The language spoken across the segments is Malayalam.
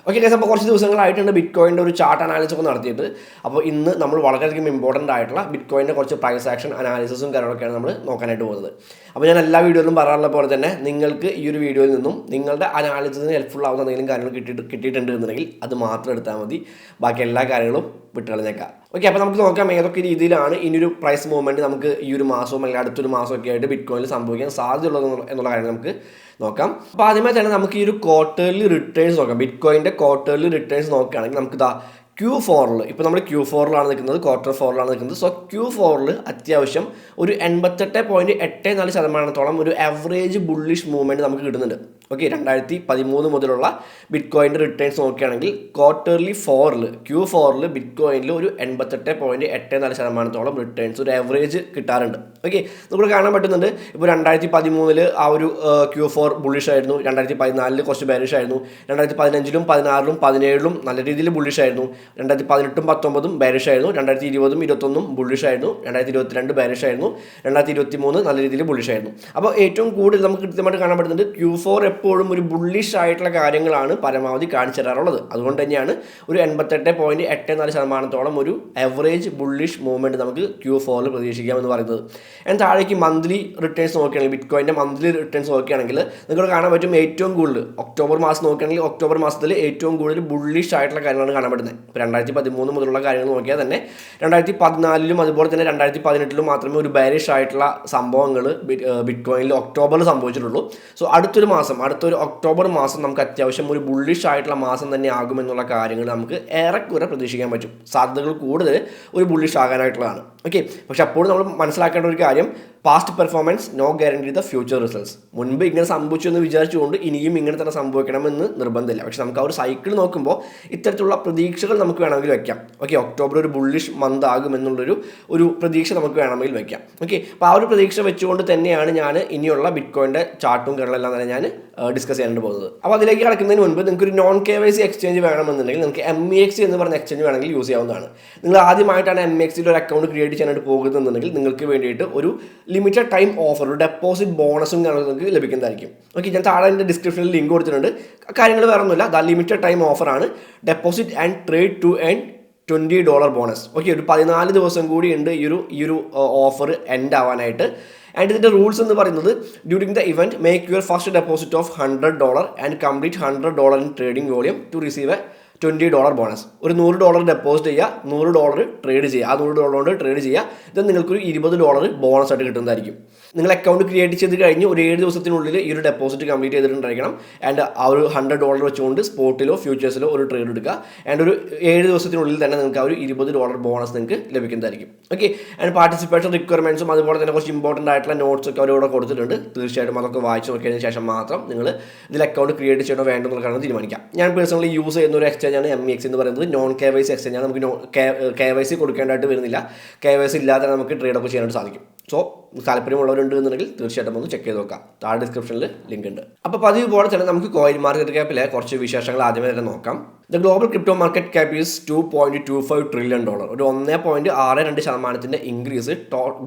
ഓക്കെ ഗൈസ്, അപ്പോൾ കുറച്ച് ദിവസങ്ങളായിട്ടുണ്ട് ബിറ്റ് കോയിൻ്റെ ഒരു ചാർട്ട് അനാലിസിസ് ഒക്കെ നടത്തിയിട്ട്. അപ്പോൾ ഇന്ന് നമ്മൾ വളരെയധികം ഇമ്പോർട്ടൻ്റ് ആയിട്ടുള്ള ബിറ്റ് കോയിൻ്റെ കുറച്ച് പ്രൈസ് ആക്ഷൻ അനാലിസിസും കാര്യങ്ങളൊക്കെയാണ് നമ്മൾ നോക്കാനായിട്ട് പോകുന്നത്. അപ്പോൾ ഞാൻ എല്ലാ വീഡിയോയിലും പറയാറുള്ള പോലെ തന്നെ നിങ്ങൾക്ക് ഈ ഒരു വീഡിയോയിൽ നിന്നും നിങ്ങളുടെ അനാലിസിസിന് ഹെൽപ്ഫുൾ ആവുന്ന എന്തെങ്കിലും കാര്യങ്ങൾ കിട്ടിയിട്ടുണ്ട് എന്നുണ്ടെങ്കിൽ അത് മാത്രം എടുത്താൽ മതി, ബാക്കി എല്ലാ കാര്യങ്ങളും വിട്ടുകളഞ്ഞേക്കാം. ഓക്കെ, അപ്പോൾ നമുക്ക് നോക്കാം ഏതൊക്കെ രീതിയിലാണ് ഇനിയൊരു പ്രൈസ് മൂവ്മെൻറ്റ് നമുക്ക് ഈ ഒരു മാസവും അല്ലെങ്കിൽ അടുത്തൊരു മാസമൊക്കെ ആയിട്ട് ബിറ്റ് കോയിനിൽ സംഭവിക്കാൻ സാധ്യതയുള്ളത് എന്നുള്ള കാര്യം നമുക്ക് നോക്കാം. അപ്പോൾ ആദ്യമായി തന്നെ നമുക്ക് ഈ ഒരു ക്വാർട്ടർലി റിട്ടേൺസ് നോക്കാം. ബിറ്റ് കോയിൻ്റെ ക്വാർട്ടർലി റിട്ടേൺസ് നോക്കുകയാണെങ്കിൽ നമുക്ക് Q4 ഇപ്പോൾ നമ്മൾ Q4 നിൽക്കുന്നത്, Q4 നിൽക്കുന്നത്. സോ Q4 അത്യാവശ്യം ഒരു 88.84% ഒരു ആവറേജ് ബുള്ളിഷ് മൂവ്മെൻറ്റ് നമുക്ക് കിട്ടുന്നുണ്ട്. ഓക്കെ, 2013 മുതലുള്ള ബിറ്റ് കോയിൻ്റെ റിട്ടേൺസ് നോക്കുകയാണെങ്കിൽ Q4 ബിറ്റ് കോയിനിൽ ഒരു 88.84% റിട്ടേൺസ് ഒരു ആവറേജ് കിട്ടാറുണ്ട്. ഓക്കെ, നമുക്ക് കാണാൻ പറ്റുന്നുണ്ട്. ഇപ്പോൾ 2013 ആ ഒരു Q4 ബുള്ളിഷ് ആയിരുന്നു, 2014 കുറച്ച് ബെയറിഷ് ആയിരുന്നു, 2015 16 17 നല്ല രീതിയിൽ ബുള്ളിഷ് ആയിരുന്നു, 2018 19 ബെയറിഷ് ആയിരുന്നു, 2020 21 ബുള്ളിഷ് ആയിരുന്നു, 2022 ബെയറിഷ് ആയിരുന്നു, 2023 നല്ല രീതിയിൽ ബുള്ളിഷ് ആയിരുന്നു. അപ്പോൾ ഏറ്റവും കൂടുതൽ നമുക്ക് കൃത്യമായിട്ട് കാണാൻ പറ്റുന്നുണ്ട് Q4 എപ്പോഴും ഒരു ബുള്ളിഷ് ആയിട്ടുള്ള കാര്യങ്ങളാണ് പരമാവധി കാണിച്ചു തരാറുള്ളത്. അതുകൊണ്ട് തന്നെയാണ് ഒരു 88.84% ഒരു ആവറേജ് ബുള്ളിഷ് മൂവ്മെൻറ്റ് നമുക്ക് Q4 പ്രതീക്ഷിക്കാമെന്ന് പറയുന്നത്. ആൻഡ് താഴേക്ക് മന്ത്ലി റിട്ടേൺസ് നോക്കുകയാണെങ്കിൽ ബിറ്റ് കോയിൻ്റെ മന്ത്ലി റിട്ടേൺസ് നോക്കുകയാണെങ്കിൽ നിങ്ങൾക്ക് കാണാൻ പറ്റും ഏറ്റവും കൂടുതൽ ഒക്ടോബർ മാസം നോക്കുകയാണെങ്കിൽ ഒക്ടോബർ മാസത്തിൽ ഏറ്റവും കൂടുതൽ ബുള്ളിഷ് ആയിട്ടുള്ള കാര്യങ്ങളാണ് കാണാൻ പറ്റുന്നത്. ഇപ്പോൾ 2013 മുതലുള്ള കാര്യങ്ങൾ നോക്കിയാൽ തന്നെ 2014 അതുപോലെ തന്നെ 2018 മാത്രമേ ഒരു ബെയറിഷ് ആയിട്ടുള്ള സംഭവങ്ങൾ ബിറ്റ് കോയിനിൽ ഒക്ടോബറിൽ സംഭവിച്ചിട്ടുള്ളൂ. സോ അടുത്തൊരു ഒക്ടോബർ മാസം നമുക്ക് അത്യാവശ്യം ഒരു ബുള്ളിഷ് ആയിട്ടുള്ള മാസം തന്നെ ആകുമെന്നുള്ള കാര്യങ്ങൾ നമുക്ക് ഏറെക്കുറെ പ്രതീക്ഷിക്കാൻ പറ്റും. സാധ്യതകൾ കൂടുതൽ ഒരു ബുള്ളിഷ് ആകാനായിട്ടുള്ളതാണ്. ഓക്കെ, പക്ഷെ അപ്പോൾ നമ്മൾ മനസ്സിലാക്കേണ്ട ഒരു കാര്യം, past performance no guarantee the future results. മുൻപ് ഇങ്ങനെ സംഭവിച്ചു എന്ന് വിചാരിച്ചുകൊണ്ട് ഇനിയും ഇങ്ങനെ തന്നെ സംഭവിക്കണമെന്ന് നിർബന്ധമില്ല. പക്ഷെ നമുക്ക് ആ ഒരു സൈക്കിൾ നോക്കുമ്പോൾ ഇത്തരത്തിലുള്ള പ്രതീക്ഷകൾ നമുക്ക് വേണമെങ്കിൽ വെക്കാം. ഓക്കെ, ഒക്ടോബർ ഒരു ബുള്ളിഷ് മന്ത് ആകുമെന്നുള്ളൊരു പ്രതീക്ഷ നമുക്ക് വേണമെങ്കിൽ വെക്കാം. ഓക്കെ, അപ്പോൾ ആ ഒരു പ്രതീക്ഷ വെച്ചുകൊണ്ട് തന്നെയാണ് ഞാൻ ഇനിയുള്ള ബിറ്റ് കോയിൻ്റെ ചാർട്ടും കാര്യങ്ങളെല്ലാം തന്നെ ഞാൻ ഡിസ്കസ് ചെയ്യാനായിട്ട് പോകുന്നത്. അപ്പോൾ അതിലേക്ക് കിടക്കുന്നതിന് മുൻപ് നിങ്ങൾക്ക് ഒരു നോൺ KYC എക്സ്ചേഞ്ച് വേണമെന്നുണ്ടെങ്കിൽ നിങ്ങൾക്ക് MEXC എന്ന് പറഞ്ഞ എക്സ്ചേഞ്ച് വേണമെങ്കിൽ യൂസ് ചെയ്യാവുന്നതാണ്. നിങ്ങൾ ആദ്യമായിട്ടാണ് MEXCയിൽ ഒരു അക്കൗണ്ട് ക്രിയേറ്റ് ചെയ്യാനായിട്ട് പോകുന്നതെന്നുണ്ടെങ്കിൽ നിങ്ങൾക്ക് വേണ്ടിയിട്ട് ഒരു ലിമിറ്റഡ് ടൈം ഓഫർ, ഒരു ഡെപ്പോസിറ്റ് ബോണസും നിങ്ങൾക്ക് ലഭിക്കുന്നതായിരിക്കും. ഓക്കെ, ഞാൻ താഴെ എൻ്റെ ഡിസ്ക്രിപ്ഷനിൽ ലിങ്ക് കൊടുത്തിട്ടുണ്ട്. കാര്യങ്ങൾ വേറെ ഒന്നുമില്ല, ലിമിറ്റഡ് ടൈം ഓഫറാണ്. Deposit and trade to earn $20 bonus. Okay, ഒരു 14 ദിവസം കൂടി ഉണ്ട് ഈ ഒരു ഓഫർ എൻഡ് ആവാനായിട്ട്. ആൻഡ് ഇതിൻ്റെ റൂൾസ് എന്ന് പറയുന്നത്, during the event make your first deposit of $100 and complete $100 in trading volume to receive $20 bonus. ഒരു $100 ഡെപ്പോസിറ്റ് ചെയ്യുക, $100 ട്രേഡ് ചെയ്യുക, ആ $100 കൊണ്ട് ട്രേഡ് ചെയ്യുക. ഇത് നിങ്ങൾക്കൊരു $20 ബോണസ് ആയിട്ട് കിട്ടുന്നതായിരിക്കും. നിങ്ങൾ അക്കൗണ്ട് ക്രിയേറ്റ് ചെയ്ത് കഴിഞ്ഞ് ഒരു 7 ദിവസത്തിനുള്ളിൽ ഈ ഒരു ഡെപ്പോസിറ്റ് കംപ്ലീറ്റ് ചെയ്തിട്ടുണ്ടായിരിക്കണം. ആൻഡ് ആ ഒരു $100 വെച്ചുകൊണ്ട് സ്പോട്ടിലോ ഫ്യൂച്ചേഴ്സിലോ ഒരു ട്രേഡ് എടുക്കുക. ആൻഡ് ഒരു 7 ദിവസത്തിനുള്ളിൽ തന്നെ നിങ്ങൾക്ക് ആ ഒരു $20 ബോണസ് നിങ്ങൾക്ക് ലഭിക്കുന്നതായിരിക്കും. ഓക്കെ, ആൻഡ് പാർട്ടിസിപ്പേഷൻ റിക്വയർമെൻറ്റ്സും അതുപോലെ തന്നെ കുറച്ച് ഇമ്പോർട്ടൻ്റ് ആയിട്ടുള്ള നോട്ട്സ് ഒക്കെ അവരിവിടെ കൊടുത്തിട്ടുണ്ട്. തീർച്ചയായിട്ടും അതൊക്കെ വായിച്ച് നോക്കിയതിന് ശേഷം മാത്രം നിങ്ങൾ ഇതിൽ അക്കൗണ്ട് ക്രിയേറ്റ് ചെയ്യണോ വേണ്ടോ എന്നുള്ള കാര്യം തീരുമാനിക്കാം. ഞാൻ പേഴ്സണലി യൂസ് ചെയ്യുന്ന ഒരു എക്സ്ചേഞ്ചാണ് MEXC എന്ന് പറയുന്നത്. Non KYC എക്സ്ചേഞ്ചാണ്. നമുക്ക് KYC കൊടുക്കേണ്ടതായിട്ട് വരുന്നില്ല. KYC ഇല്ലാതെ നമുക്ക് ട്രേഡൊക്കെ ചെയ്യാനായിട്ട് സാധിക്കും. സോ താല്പര്യമുള്ളവരുണ്ട് എന്നുണ്ടെങ്കിൽ തീർച്ചയായിട്ടും ഒന്ന് ചെക്ക് ചെയ്ത് നോക്കാം. താഴെ ഡിസ്ക്രിപ്ഷനിൽ ലിങ്ക് ഉണ്ട്. അപ്പോൾ പതിവ് പോലെ തന്നെ നമുക്ക് കോയിൻ മാർക്കറ്റ് ക്യാപ്പിലെ കുറച്ച് വിശേഷങ്ങൾ ആദ്യമേ തന്നെ നോക്കാം. The global crypto market cap is $2.25 trillion. ഒരു 1.62% ഇൻക്രീസ്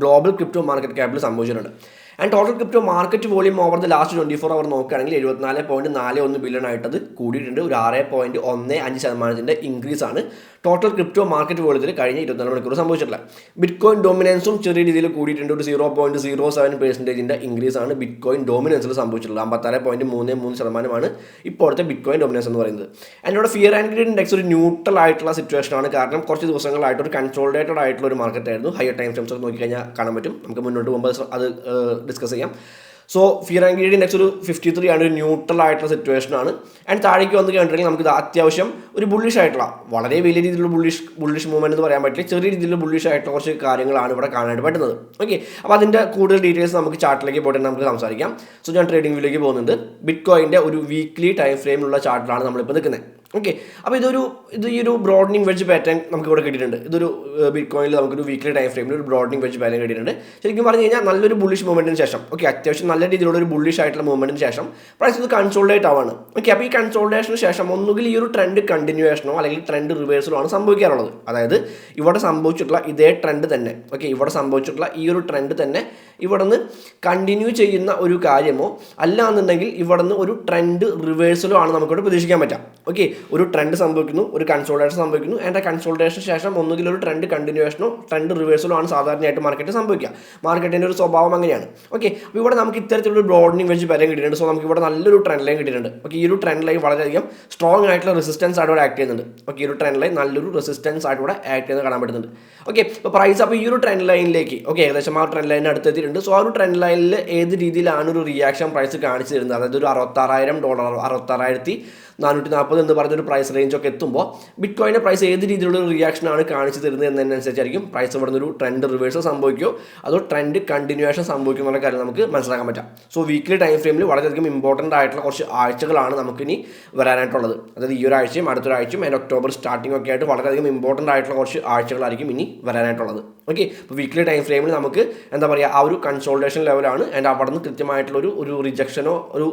ഗ്ലോബൽ ക്രിപ്റ്റോ മാർക്കറ്റ് ക്യാപ്പിൽ സംഭവിച്ചിട്ടുണ്ട്. And total crypto market volume over the last 24 അവർ നോക്കുകയാണെങ്കിൽ 74.41 ബില്യൺ ആയിട്ടത് കൂടിയിട്ടുണ്ട്. ഒരു 6.15% ഇൻക്രീസ് ആണ് ടോട്ടൽ ക്രിപ്റ്റോ മാർക്കറ്റ് വോളിയത്തിൽ കഴിഞ്ഞ 24 മണിക്കൂർ സംഭവിച്ചിട്ടുള്ളത്. ബിറ്റ് കോയിൻ ഡോമിനൻസും ചെറിയ രീതിയിൽ കൂടിയിട്ടുണ്ട്. ഒരു 0.07% ഇൻക്രീസ് ആണ് ബിറ്റ് കോയിൻ ഡോമിനൻസിൽ സംഭവിച്ചിട്ടുള്ളത്. 56.33% ഇപ്പോഴത്തെ ബിറ്റ് കോയിൻ ഡോമിനൻസ് എന്ന് പറയുന്നത്. ആൻഡ് ഇവിടെ ഫിയർ ആൻഡ് ഗ്രീഡ് ഇൻഡെക്സ് ഒരു ന്യൂട്രൽ ആയിട്ടുള്ള സിറ്റുവേഷൻ ആണ്. കാരണം കുറച്ച് ദിവസങ്ങളായിട്ട് ഒരു കൺസോളിഡേറ്റഡ് ആയിട്ടുള്ള ഒരു മാർക്കറ്റ് ആയിരുന്നു. ഹയർ ടൈം ഫ്രെയിംസ് ഒക്കെ നോക്കിക്കഴിഞ്ഞാൽ കാണാൻ പറ്റും. നമുക്ക് മുന്നോട്ട് പോകുമ്പോൾ അത് ഡിസ്കസ് ചെയ്യാം. So fear and greed index ഒരു 53 ആണ്, ഒരു ന്യൂട്രൽ ആയിട്ടുള്ള സിറ്റുവേഷൻ ആണ്. ആൻഡ് താഴേക്ക് വന്ന് കഴിഞ്ഞിട്ടുണ്ടെങ്കിൽ നമുക്ക് അത്യാവശ്യം ഒരു ബുള്ളിഷ് ആയിട്ടുള്ള, വളരെ വലിയ രീതിയിലുള്ള ബുള്ളിഷ് മൂവ്മെൻറ്റ് എന്ന് പറയാൻ പറ്റില്ല, ചെറിയ രീതിയിലുള്ള ബുള്ളിഷ് ആയിട്ടുള്ള കുറച്ച് കാര്യങ്ങളാണ് ഇവിടെ കാണാനായിട്ട് പറ്റുന്നത്. ഓക്കെ, അപ്പോൾ അതിൻ്റെ കൂടുതൽ ഡീറ്റെയിൽസ് നമുക്ക് ചാർട്ടിലേക്ക് പോയിട്ട് നമുക്ക് സംസാരിക്കാം. സോ ഞാൻ ട്രേഡിംഗ് വ്യൂയിലേക്ക് പോകുന്നുണ്ട്. ബിറ്റ് കോയിൻ്റെ ഒരു വീക്ക്ലി ടൈം ഫ്രെയിമിലുള്ള ചാർട്ടിലാണ് നമ്മളിപ്പോൾ നിൽക്കുന്നത്. ഓക്കെ, അപ്പോൾ ഈ ഒരു ബ്രോഡനിങ് വെഡ്ജ് പാറ്റേൺ നമുക്ക് ഇവിടെ കിട്ടിയിട്ടുണ്ട്. ഇതൊരു ബിറ്റ് കോയിനിൽ നമുക്കൊരു വീക്ക്ലി ടൈം ഫ്രെയിമിൽ ഒരു ബ്രോഡനിങ് വെഡ്ജ് പാറ്റേൺ കിട്ടിയിട്ടുണ്ട്. ശരിക്കും പറഞ്ഞു കഴിഞ്ഞാൽ നല്ലൊരു ബുള്ളിഷ് മൂവ്മെൻറ്റിന് ശേഷം, ഓക്കെ, അത്യാവശ്യം നല്ല രീതിയിലുള്ള ഒരു ബുള്ളിഷ് ആയിട്ടുള്ള മൂവ്മെൻറ്റിന് ശേഷം പ്രൈസ് ഇത് കൺസോളിഡേറ്റ് ആവാണ്. ഓക്കെ, അപ്പോൾ ഈ കൺസോളിഡേഷന് ശേഷം ഒന്നുകിൽ ഈ ഒരു ട്രെൻഡ് കണ്ടിന്യൂവേഷനോ അല്ലെങ്കിൽ ട്രെൻഡ് റിവേഴ്സലോ ആണ് സംഭവിക്കാറുള്ളത്. അതായത് ഇവിടെ സംഭവിച്ചിട്ടുള്ള ഇതേ ട്രെൻഡ് തന്നെ, ഓക്കെ, ഇവിടെ സംഭവിച്ചിട്ടുള്ള ഈ ഒരു ട്രെൻഡ് തന്നെ ഇവിടെ നിന്ന് കണ്ടിന്യൂ ചെയ്യുന്ന ഒരു കാര്യമോ അല്ല എന്നുണ്ടെങ്കിൽ ഇവിടെ നിന്ന് ഒരു ട്രെൻഡ് റിവേഴ്സലോ ആണ് നമുക്കിവിടെ പ്രതീക്ഷിക്കാൻ പറ്റാം. ഓക്കെ, ഒരു ട്രെൻഡ് സംഭവിക്കുന്നു, ഒരു കൺസോൾട്ടേഷൻ സംഭവിക്കുന്നു. ആൻഡ് ആ കൺസോൾട്ടേഷന് ശേഷം ഒന്നുകിൽ ഒരു ട്രെൻഡ് കണ്ടിന്യൂവേഷനോ ട്രെൻഡ് റിവേഴ്സലോ ആണ് സാധാരണയായിട്ട് മാർക്കറ്റ് സംഭവിക്കുക. മാർക്കറ്റിൻ്റെ ഒരു സ്വഭാവം അങ്ങനെയാണ്. ഓക്കെ, അപ്പോൾ ഇവിടെ നമുക്ക് ഇത്തരത്തിലൊരു ബ്രോഡനിങ് വെച്ച് പാറ്റേൺ കിട്ടിയിട്ടുണ്ട്. സോ നമുക്ക് ഇവിടെ നല്ലൊരു ട്രെൻഡ് ലൈൻ കിട്ടിയിട്ടുണ്ട്. ഓക്കെ, ഈ ഒരു ട്രെൻഡ് ലൈൻ വളരെയധികം സ്ട്രോങ് ആയിട്ടുള്ള റെസിസ്റ്റൻസ് ആയിട്ട് ഇവിടെ ആക്ട് ചെയ്യുന്നുണ്ട്. ഓക്കെ, ഈ ഒരു ട്രെൻഡ് ലൈൻ നല്ലൊരു റെസിസ്റ്റൻസ് ആയിട്ട് ഇവിടെ ആക്ട് ചെയ്യുന്നത് കാണാൻ പറ്റുന്നുണ്ട്. ഓക്കെ, ഇപ്പോൾ പ്രൈസ് അപ്പോൾ ഈ ഒരു ട്രെൻഡ് ലൈനിലേക്ക് ഏകദേശം ആ ട്രെൻഡ് ലൈനിന് അടുത്തെത്തിയിട്ടുണ്ട്. സോ ആ ഒരു ട്രെൻഡ് ലൈനിൽ ഏത് രീതിയിലാണ് ഒരു റിയാക്ഷൻ പ്രൈസ് കാണിച്ചു തരുന്നത്, അതായത് ഒരു $66,000 $66,440 എന്ന് പറഞ്ഞൊരു പ്രൈസ് റേഞ്ചൊക്കെ എത്തുമ്പോൾ ബിറ്റ് കോയിൻ്റെ പ്രൈസ് ഏത് രീതിയിലുള്ള റിയാക്ഷനാണ് കാണിച്ചു തരുന്നത് എന്നതിനനുസരിച്ചായിരിക്കും പ്രൈസ് ഇവിടെ നിന്നൊരു ട്രെൻഡ് റിവേഴ്സൽ സംഭവിക്കുമോ അതോ ട്രെൻഡ് കണ്ടിന്യൂവേഷൻ സംഭവിക്കും എന്നുള്ള കാര്യം നമുക്ക് മനസ്സിലാക്കാൻ പറ്റാം. സോ വീക്ക്ലി ടൈം ഫ്രെയിമിൽ വളരെയധികം ഇമ്പോർട്ടൻ്റ് ആയിട്ടുള്ള കുറച്ച് ആഴ്ചകളാണ് നമുക്കിനി വരാനായിട്ടുള്ളത്. അതായത് ഈ ഒരാഴ്ചയും അടുത്തൊരാഴ്ചയും ആൻഡ് ഒക്ടോബർ സ്റ്റാർട്ടിംഗ് ഒക്കെ ആയിട്ട് വളരെയധികം ഇമ്പോർട്ടൻ്റ് ആയിട്ടുള്ള കുറച്ച് ആഴ്ചകളായിരിക്കും ഇനി വരാനായിട്ടുള്ളത്. ഓക്കെ, ഇപ്പോൾ വീക്ക്ലി ടൈം ഫ്രെയിമിൽ നമുക്ക് എന്താ പറയുക, ആ ഒരു കൺസോൾട്ടേഷൻ ലെവലാണ്. ആൻഡ് അവിടെ നിന്ന് കൃത്യമായിട്ടുള്ള ഒരു റിജക്ഷനോ ഒരു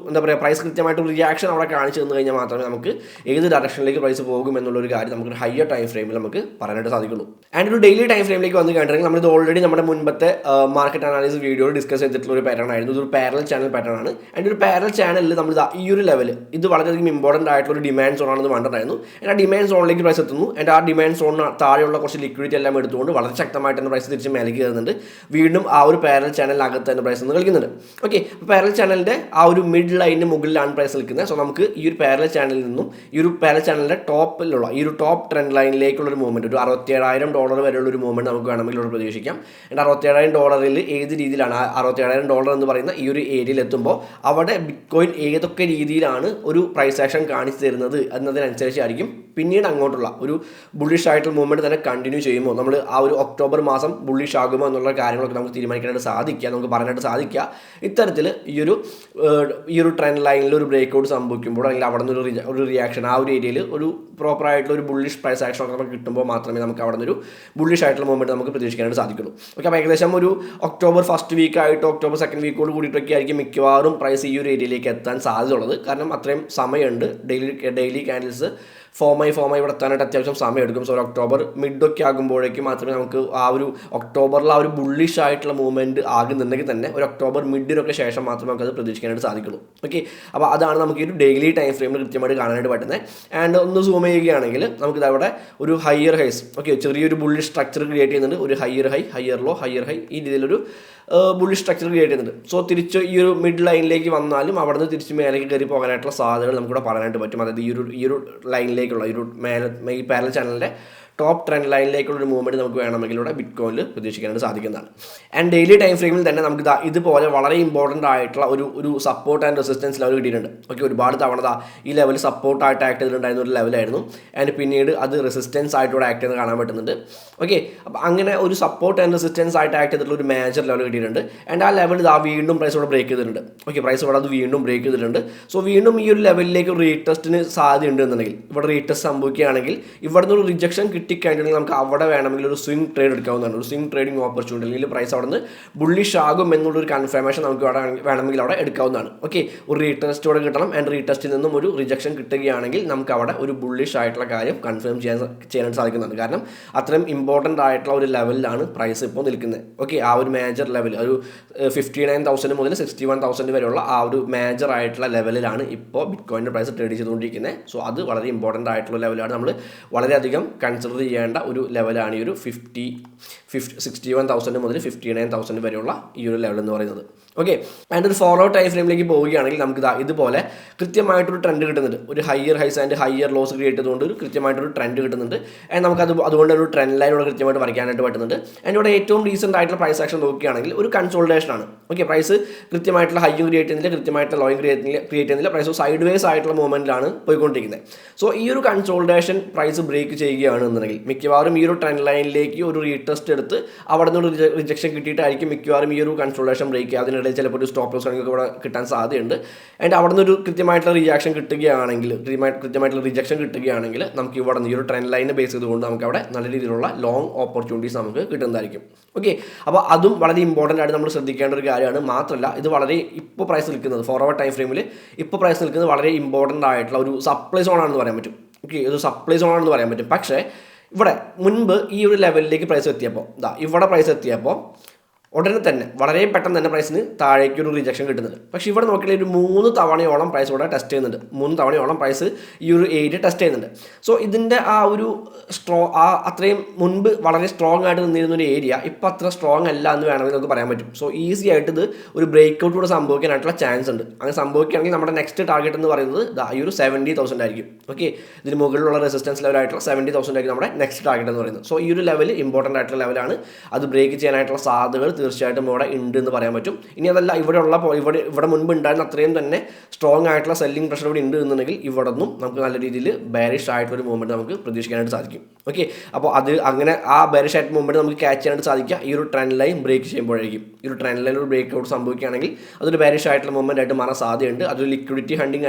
എന്താ പറയുക പ്രൈസ് കൃത്യമായിട്ട് ഒരു റിയാക്ഷൻ അവിടെ കാണിച്ചു തന്നു കഴിഞ്ഞാൽ മാത്രമേ നമുക്ക് ഏത് ഡയറക്ഷനിലേക്ക് പ്രൈസ് പോകും എന്നുള്ളൊരു കാര്യം നമുക്ക് ഹയർ ടൈം ഫ്രെയിമിൽ നമുക്ക് പറയാനായിട്ട് സാധിക്കുള്ളൂ. ആൻഡ് ഒരു ഡെയിലി ടൈം ഫ്രെയിമിലേക്ക് വന്ന് കഴിഞ്ഞിട്ടുണ്ടെങ്കിൽ നമ്മളിത് ഓൾറെഡി നമ്മുടെ മുൻപത്തെ മാർക്കറ്റ് അനാലിസിസ് വീഡിയോയിൽ ഡിസ്കസ് ചെയ്തിട്ടുള്ള ഒരു പാറ്റേൺ ആയിരുന്നു. ഇതൊരു പാരലൽ ചാനൽ പാറ്റേൺ ആണ്. ആൻഡ് ഒരു പാരലൽ ചാനലിൽ നമ്മൾ ഈ ഒരു ലെവൽ ഇത് വളരെയധികം ഇമ്പോർട്ടൻ്റ് ആയിട്ടുള്ള ഒരു ഡിമാൻഡ് സോൺ ആണെന്ന് കണ്ടിട്ടുണ്ടായിരുന്നു. ആൻഡ് ആ ഡിമാൻഡ് സോണിലേക്ക് പ്രൈസ് എത്തുന്നു. ആൻഡ് ആ ഡിമാൻഡ് സോണിന് താഴെയുള്ള കുറച്ച് ലിക്വിഡിറ്റി എല്ലാം എടുത്തുകൊണ്ട് വളരെ ശക്തമായിട്ട് തന്നെ പ്രൈസ് തിരിച്ച് മേലേക്ക് കയറുന്നുണ്ട്. വീണ്ടും ആ ഒരു പാരലൽ ചാനലിനകത്ത് തന്നെ പ്രൈസ് ഒന്ന് കളിക്കുന്നുണ്ട്. ഓക്കെ, അപ്പോൾ പാരലൽ ചാനലിൻ്റെ ആ ഒരു മിഡ് ലൈനിന് മുകളിലാണ് പ്രൈസ് നിൽക്കുന്നത്. സോ നമുക്ക് ഈ ഒരു പാരലൽ ചാനലിൽ നിന്നും ഈ ഒരു പാരലൽ ചാനലിൻ്റെ ടോപ്പിലുള്ള ഈ ഒരു ടോപ്പ് ട്രെൻഡ് ലൈനിലേക്കുള്ള ഒരു മൂവ്മെൻറ്റ്, ഒരു $67,000 വരെയുള്ള ഒരു മൂവ്മെൻറ്റ് നമുക്ക് വേണമെങ്കിൽ ഇവിടെ പ്രതീക്ഷിക്കാം. ആൻഡ് $67,000 ഏത് രീതിയിലാണ് $67,000 എന്ന് പറയുന്ന ഈ ഒരു ഏരിയയിൽ എത്തുമ്പോൾ അവിടെ ബിറ്റ് കോയിൻ ഏതൊക്കെ രീതിയിലാണ് ഒരു പ്രൈസ് ആക്ഷൻ കാണിച്ചു തരുന്നത് എന്നതിനനുസരിച്ചായിരിക്കും പിന്നീട് അങ്ങോട്ടുള്ള ഒരു ബുള്ളിഷ് ആയിട്ടുള്ള മൂവ്മെൻറ്റ് തന്നെ കണ്ടിന്യൂ ചെയ്യുമ്പോൾ നമ്മൾ ആ ഒരു ഒക്ടോബർ മാസം ബുള്ളിഷ് ആകുമോ എന്നുള്ള കാര്യങ്ങളൊക്കെ നമുക്ക് തീരുമാനിക്കാനായിട്ട് സാധിക്കുക, നമുക്ക് പറയാനായിട്ട് സാധിക്കുക. ഇത്തരത്തിൽ ഈ ഒരു ട്രെൻഡ് ലൈനിൽ ഒരു ബ്രേക്ക് ഔട്ട് സംഭവിക്കുമ്പോൾ അല്ലെങ്കിൽ അവിടെ നിന്ന് ഒരു റിയാക്ഷൻ ആ ഒരു ഏരിയയിൽ ഒരു പ്രോപ്പറായിട്ടുള്ള ഒരു ബുള്ളിഷ് പ്രൈസ് ആക്ഷൻ ഒക്കെ നമുക്ക് കിട്ടുമ്പോൾ മാത്രമേ നമുക്ക് അവിടെ നിന്നൊരു ബുള്ളിഷ് ആയിട്ടുള്ള മൂവ്മെൻറ്റ് നമുക്ക് പ്രതീക്ഷിക്കാനായിട്ട് സാധിക്കുള്ളൂ. ഓക്കെ, അപ്പോൾ ഏകദേശം ഒരു ഒക്ടോബർ ഫസ്റ്റ് വീക്കായിട്ടോ ഒക്ടോബർ സെക്കൻഡ് വീക്കോട് കൂടിയിട്ടൊക്കെ ആയിരിക്കും മിക്കവാറും പ്രൈസ് ഈ ഒരു ഏരിയയിലേക്ക് എത്താൻ സാധ്യതയുള്ളത്. കാരണം അത്രയും സമയമുണ്ട്. ഡെയിലി ക്യാൻഡിൽസ് ഫോമായി ഇവിടെ എത്താനായിട്ട് അത്യാവശ്യം സമയം എടുക്കും. സോ ഒരു ഒക്ടോബർ മിഡൊക്കെ ആകുമ്പോഴേക്കും മാത്രമേ നമുക്ക് ആ ഒരു ഒക്ടോബറിൽ ആ ഒരു ബുള്ളിഷ് ആയിട്ടുള്ള മൂവ്മെൻറ്റ് ആകുന്നുണ്ടെങ്കിൽ തന്നെ ഒരു ഒക്ടോബർ മിഡിനൊക്കെ ശേഷം മാത്രമേ നമുക്കത് പ്രതീക്ഷിക്കാനായിട്ട് സാധിക്കുള്ളൂ. ഓക്കെ, അപ്പോൾ അതാണ് നമുക്ക് ഈ ഒരു ഡെയിലി ടൈം ഫ്രെയിമിൽ കൃത്യമായിട്ട് കാണാനായിട്ട് പറ്റുന്നത്. ആൻഡ് ഒന്ന് സൂം ചെയ്യുകയാണെങ്കിൽ നമുക്കിത് അവിടെ ഒരു ഹയർ ഹൈസ്, ഓക്കെ, ചെറിയൊരു ബുള്ളിഷ് സ്ട്രക്ചർ ക്രിയേറ്റ് ചെയ്യുന്നുണ്ട്. ഒരു higher high, higher low, higher high, ഈ രീതിയിലൊരു ബുള്ളിഷ് സ്ട്രക്ചർ ക്രിയേറ്റ് ചെയ്യുന്നുണ്ട്. സോ തിരിച്ച് ഈ ഒരു മിഡ് ലൈനിലേക്ക് വന്നാലും അവിടെ നിന്ന് തിരിച്ച് മേലേക്ക് കയറി പോകാനായിട്ടുള്ള സാധ്യതകൾ നമുക്കിവിടെ പറയാനായിട്ട് പറ്റും. അതായത് ഈ ഒരു ലൈനിലേക്കുള്ള ഈ ഒരു ഈ പാരലൽ ചാനലിൻ്റെ ടോപ്പ് ട്രെൻഡ് ലൈനിലേക്കുള്ള ഒരു മൂവ്മെൻറ്റ് നമുക്ക് വേണമെങ്കിൽ ഇവിടെ ബിറ്റ് കോയിനിൽ പ്രതീക്ഷിക്കാനായിട്ട് സാധിക്കുന്നതാണ്. ആൻഡ് ഡെയിലി ടൈം ഫ്രെയിമിൽ തന്നെ നമുക്ക് ഇതുപോലെ വളരെ ഇമ്പോർട്ടൻ്റ് ആയിട്ടുള്ള ഒരു സപ്പോർട്ട് ആൻഡ് റെസിസ്റ്റൻസ് ലെവൽ കിട്ടിയിട്ടുണ്ട്. ഓക്കെ, ഒരുപാട് തവണ ഈ ലെവൽ സപ്പോർട്ടായിട്ട് ആക്ട് ചെയ്തിട്ടുണ്ടായിരുന്ന ഒരു ലെവലായിരുന്നു. ആൻഡ് പിന്നീട് അത് റെസിസ്റ്റൻസ് ആയിട്ട് ഇവിടെ ആക്ട് ചെയ്യുന്നത് കാണാൻ പറ്റുന്നുണ്ട്. ഓക്കെ, അപ്പോൾ അങ്ങനെ ഒരു സപ്പോർട്ട് ആൻഡ് റെസിസ്റ്റൻസ് ആയിട്ട് ആക്ട് ചെയ്തിട്ടുള്ള ഒരു മേജർ ലെവൽ കിട്ടിയിട്ടുണ്ട്. ആൻഡ് ആ ലെവൽ വീണ്ടും പ്രൈസ് ഇവിടെ ബ്രേക്ക് ചെയ്തിട്ടുണ്ട്. ഓക്കെ, പ്രൈസ് ഇവിടെ അത് വീണ്ടും ബ്രേക്ക് ചെയ്തിട്ടുണ്ട്. സോ വീണ്ടും ഈ ഒരു ലെവലിലേക്ക് റീടെസ്റ്റിന് സാധ്യതയുണ്ട് എന്നുണ്ടെങ്കിൽ ഇവിടെ റീടെസ്റ്റ് സംഭവിക്കുകയാണെങ്കിൽ ഇവിടെ നിന്ന് ഒരു റിജക്ഷൻ കിട്ടിക്കഴിഞ്ഞിട്ടുണ്ടെങ്കിൽ നമുക്ക് അവിടെ വേണമെങ്കിൽ ഒരു സ്വിംഗ് ട്രേഡ് എടുക്കാവുന്നതാണ്. ഒരു സ്വിംഗ് ട്രേഡിംഗ് ഓപ്പർച്യൂണിറ്റി അല്ലെങ്കിൽ പ്രൈസ് അവിടെ നിന്ന് ബുള്ളിഷ് ആകും എന്നുള്ളൊരു കൺഫർമേഷൻ നമുക്ക് വേണമെങ്കിൽ അവിടെ എടുക്കാവുന്നതാണ്. ഓക്കെ, ഒരു റീടെസ്റ്റോടെ കിട്ടണം. ആൻഡ് റീടെസ്റ്റിൽ നിന്നും ഒരു റിജക്ഷൻ കിട്ടുകയാണെങ്കിൽ നമുക്ക് അവിടെ ഒരു ബുള്ളിഷ് ആയിട്ടുള്ള കാര്യം കൺഫേം ചെയ്യാനായിട്ട് സാധിക്കുന്നതാണ്. കാരണം അത്രയും ഇമ്പോർട്ടൻ്റ് ആയിട്ടുള്ള ഒരു ലെവലിലാണ് പ്രൈസ് ഇപ്പോൾ നിൽക്കുന്നത്. ഓക്കെ, ആ ഒരു മേജർ ലെവൽ ഒരു 59,000 മുതൽ 61,000 വരെയുള്ള ആ ഒരു മേജർ ആയിട്ടുള്ള ലെവലിലാണ് ഇപ്പോൾ ബിറ്റ് കോയിൻ്റെ പ്രൈസ് ട്രേഡ് ചെയ്തുകൊണ്ടിരിക്കുന്നത്. സോ അത് വളരെ ഇമ്പോർട്ടൻ്റ് ആയിട്ടുള്ള ലെവലാണ്. നമ്മൾ വളരെയധികം കൺസിഡർ ചെയ്യേണ്ട ഒരു ലെവലാണ് ഈ ഒരു 61,000 മുതൽ 59,000 വരെയുള്ള ഈ ഒരു ലെവൽ എന്ന് പറയുന്നത്. ഓക്കെ, ആൻഡ് ഒരു ഫോർവേഡ് ടൈം ഫ്രെയിമിലേക്ക് പോവുകയാണെങ്കിൽ നമുക്ക് ഇതുപോലെ കൃത്യമായിട്ടൊരു ട്രെൻഡ് കിട്ടുന്നുണ്ട്. ഒരു higher high and higher loss create ചെയ്തുകൊണ്ട് ഒരു കൃത്യമായിട്ടൊരു ട്രെൻഡ് കിട്ടുന്നുണ്ട്. ആൻഡ് നമുക്ക് അതുകൊണ്ട് ഒരു ട്രെൻഡ് ലൈൻ ഇവിടെ കൃത്യമായിട്ട് വരയ്ക്കാനായിട്ട് പറ്റുന്നുണ്ട്. ആൻഡ് ഇവിടെ ഏറ്റവും റീസെൻ്റ് ആയിട്ടുള്ള പ്രൈസ് ആക്ഷൻ നോക്കുകയാണെങ്കിൽ ഒരു കൺസോൾട്ടേഷൻ ആണ്. ഓക്കെ, പ്രൈസ് കൃത്യമായിട്ടുള്ള ഹൈയും ക്രിയേറ്റ് ചെയ്യുന്നില്ല, കൃത്യമായിട്ടുള്ള ലോയും ക്രിയേറ്റ് ചെയ്യുന്നില്ല. പ്രൈസ് സൈഡ് വേസ് ആയിട്ടുള്ള മൂവ്മെൻറ്റിലാണ് പോയിക്കൊണ്ടിരിക്കുന്നത്. സോ ഈ ഒരു കൺസോൾട്ടേഷൻ പ്രൈസ് ബ്രേക്ക് ചെയ്യുകയാണ് എന്നുണ്ടെങ്കിൽ മിക്കവാറും ഈ ഒരു ട്രെൻഡ് ലൈനിലേക്ക് ഒരു റീടെസ്റ്റ് എടുത്ത് അവിടെ നിന്ന് ഒരു റിജക്ഷൻ കിട്ടിയിട്ടായിരിക്കും മിക്കവാറും ഈ ഒരു കൺസോൾട്ടേഷൻ ബ്രേക്ക്. അതിനിടയിൽ ചിലപ്പോൾ ഒരു സ്റ്റോപ്പ് ലോസ് കണക്കൊക്കെ ഇവിടെ കിട്ടാൻ സാധ്യതയുണ്ട്. ആൻഡ് അവിടെ നിന്ന് ഒരു കൃത്യമായിട്ടുള്ള റിയാക്ഷൻ കിട്ടുകയാണെങ്കിൽ, കൃത്യമായിട്ടുള്ള റിജക്ഷൻ കിട്ടുകയാണെങ്കിൽ നമുക്ക് ഇവിടെ നിന്ന് ഈ ഒരു ട്രെൻഡ് ലൈനെ ബേസ് ചെയ്തുകൊണ്ട് നമുക്ക് അവിടെ നല്ല രീതിയിലുള്ള ലോങ് ഓപ്പർച്യൂണിറ്റീസ് നമുക്ക് കിട്ടുന്നതായിരിക്കും. ഓക്കെ, അപ്പോൾ അതും വളരെ ഇമ്പോർട്ടൻ്റ് ആയിട്ട് നമ്മൾ ശ്രദ്ധിക്കേണ്ട ഒരു കാര്യമാണ്. മാത്രമല്ല ഇത് വളരെ ഇപ്പോൾ പ്രൈസ് നിൽക്കുന്നത് ഫോർവേഡ് ടൈം ഫ്രെയിമിൽ ഇപ്പോൾ പ്രൈസ് നിൽക്കുന്നത് വളരെ ഇമ്പോർട്ടൻ്റ് ആയിട്ടുള്ള ഒരു സപ്ലൈ സോൺ ആണെന്ന് പറയാൻ പറ്റും. ഓക്കെ, ഇത് സപ്ലൈ സോൺ ആണെന്ന് പറയാൻ പറ്റും. പക്ഷേ ഇവിടെ മുൻപ് ഈ ഒരു ലെവലിലേക്ക് പ്രൈസ് എത്തിയപ്പോൾ ഇവിടെ പ്രൈസ് എത്തിയപ്പോൾ ഉടനെ തന്നെ വളരെ പെട്ടെന്ന് തന്നെ പ്രൈസിന് താഴേക്ക് ഒരു റിജക്ഷൻ കിട്ടുന്നുണ്ട്. പക്ഷേ ഇവിടെ നോക്കിയാൽ ഒരു 3 തവണയോളം പ്രൈസ് ഇവിടെ ടെസ്റ്റ് ചെയ്യുന്നുണ്ട്. 3 തവണയോളം പ്രൈസ് ഈ ഒരു ഏരിയ ടെസ്റ്റ് ചെയ്യുന്നുണ്ട്. സോ ഇതിൻ്റെ ആ ഒരു അത്രയും മുൻപ് വളരെ സ്ട്രോങ് ആയിട്ട് നിന്നിരുന്ന ഒരു ഏരിയ ഇപ്പോൾ അത്ര സ്ട്രോങ് അല്ല എന്ന് വേണമെങ്കിൽ നമുക്ക് പറയാൻ പറ്റും. സോ ഈസി ആയിട്ട് ഇത് ഒരു ബ്രേക്ക് ഔട്ട് കൂടെ സംഭവിക്കാനായിട്ടുള്ള ചാൻസ് ഉണ്ട്. അങ്ങനെ സംഭവിക്കുകയാണെങ്കിൽ നമ്മുടെ നെക്സ്റ്റ് ടാർഗറ്റ് എന്ന് പറയുന്നത് ഈ ഒരു 70,000 ആയിരിക്കും. ഓക്കെ, ഇതിന് മുകളിലുള്ള റെസിസ്റ്റൻസ് ലെവലായിട്ടുള്ള 70,000 ആയിരിക്കും നമ്മുടെ നെക്സ്റ്റ് ടാർഗറ്റ് എന്ന് പറയുന്നത്. സോ ഈ ഒരു ലെവൽ ഇമ്പോർട്ടൻ്റ് ആയിട്ടുള്ള ലെവലാണ്. അത് ബ്രേക്ക് ചെയ്യാനായിട്ടുള്ള സാധ്യതകൾ തീർച്ചയായിട്ടും ഇവിടെ ഉണ്ട് എന്ന് പറയാൻ പറ്റും. ഇനി അതല്ല ഇവിടെ മുൻപ് ഉണ്ടായിരുന്ന അത്രയും തന്നെ സ്ട്രോങ് ആയിട്ടുള്ള സെല്ലിംഗ് പ്രഷർ ഇവിടെ ഉണ്ട് എന്നുണ്ടെങ്കിൽ ഇവിടെ നിന്നും നമുക്ക് നല്ല രീതിയിൽ ബെയറിഷ് ആയിട്ടൊരു മൂവ്മെൻറ്റ് നമുക്ക് പ്രതീക്ഷിക്കാനായിട്ട് സാധിക്കും. ഓക്കെ, അപ്പോൾ അത് അങ്ങനെ ആ ബെയറിഷ് ആയിട്ട് മൂവ്മെൻറ്റ് നമുക്ക് ക്യാച്ച് ചെയ്യാനായിട്ട് സാധിക്കുക ഈ ഒരു ട്രെൻഡ് ലൈൻ ബ്രേക്ക് ചെയ്യുമ്പോഴായിരിക്കും. ഈ ഒരു ട്രെൻഡ് ലൈൻ ഒരു ബ്രേക്ക് ഔട്ട് സംഭവിക്കുകയാണെങ്കിൽ അതൊരു ബെയറിഷ് ആയിട്ടുള്ള മൂവ്മെൻറ്റ് ആയിട്ട് മാറാൻ സാധ്യതയുണ്ട്. അതൊരു ലിക്വിഡിറ്റി ഹണ്ടിങ്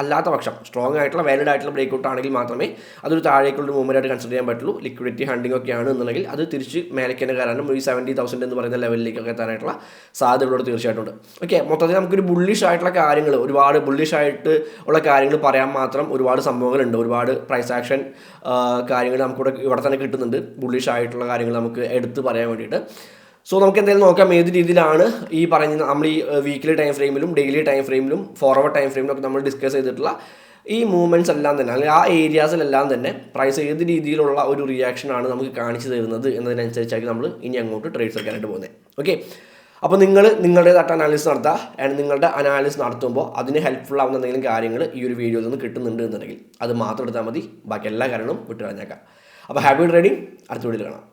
അല്ലാത്ത പക്ഷം സ്ട്രോങ് ആയിട്ടുള്ള വാലിഡ് ആയിട്ടുള്ള ബ്രേക്ക് ഔട്ട് ആണെങ്കിൽ മാത്രമേ അതൊരു താഴേക്കുള്ള മൂവ്മെൻറ്റ് ആയിട്ട് കൺസിഡർ ചെയ്യാൻ പറ്റുള്ളൂ. ലിക്വിഡിറ്റി ഹണ്ടിങ് ഒക്കെയാണ് എന്നുണ്ടെങ്കിൽ അത് തിരിച്ച് മേലേക്ക് തന്നെ കയറാനും ഈ 70,000 എന്ന് പറയുന്ന ലെവലിലേക്കൊക്കെ എത്താനായിട്ടുള്ള സാധ്യതകളോട് തീർച്ചയായിട്ടും ഉണ്ട്. ഓക്കെ, മൊത്തത്തിൽ നമുക്കൊരു ബുള്ളിഷ് ആയിട്ടുള്ള കാര്യങ്ങൾ, ഒരുപാട് ബുള്ളിഷ് ആയിട്ട് ഉള്ള കാര്യങ്ങൾ പറയാൻ മാത്രം ഒരുപാട് സംഭവങ്ങളുണ്ട്. ഒരുപാട് പ്രൈസ് ആക്ഷൻ കാര്യങ്ങൾ നമുക്കിവിടെ ഇവിടെ തന്നെ കിട്ടുന്നുണ്ട്. ബുള്ളിഷ് ആയിട്ടുള്ള കാര്യങ്ങൾ നമുക്ക് എടുത്ത് പറയാൻ വേണ്ടിയിട്ട്. സോ നമുക്ക് എന്തായാലും നോക്കാം ഏത് രീതിയിലാണ് ഈ പറഞ്ഞ നമ്മൾ ഈ വീക്ക്ലി ടൈം ഫ്രെയിമിലും ഡെയിലി ടൈം ഫ്രെയിമിലും ഫോർവേഡ് ടൈം ഫ്രെയിമിലും ഒക്കെ നമ്മൾ ഡിസ്കസ് ചെയ്തിട്ടുള്ള ഈ മൂവ്മെൻറ്റ്സ് എല്ലാം തന്നെ, അല്ലെങ്കിൽ ആ ഏരിയാസിലെല്ലാം തന്നെ പ്രൈസ് ഏത് രീതിയിലുള്ള ഒരു റിയാക്ഷനാണ് നമുക്ക് കാണിച്ചു തരുന്നത് എന്നതിനനുസരിച്ചായിരിക്കും നമ്മൾ ഇനി അങ്ങോട്ട് ട്രേഡ്സ് എടുക്കാനായിട്ട് പോകുന്നത്. ഓക്കെ, അപ്പോൾ നിങ്ങളുടേതായിട്ട് അനാലിസിസ് നടത്തുക. ആൻഡ് നിങ്ങളുടെ അനാലിസിസ് നടത്തുമ്പോൾ അതിന് ഹെൽപ്ഫുൾ ആവുന്ന എന്തെങ്കിലും കാര്യങ്ങൾ ഈ ഒരു വീഡിയോയിൽ നിന്ന് കിട്ടുന്നുണ്ട് എന്നുണ്ടെങ്കിൽ അത് മാത്രം എടുത്താൽ മതി. ബാക്കി എല്ലാ കാര്യങ്ങളും വിട്ടുകളഞ്ഞേക്കാം. അപ്പോൾ ഹാപ്പി ട്രേഡിംഗ്. അടുത്ത വീഡിയോയിൽ കാണാം.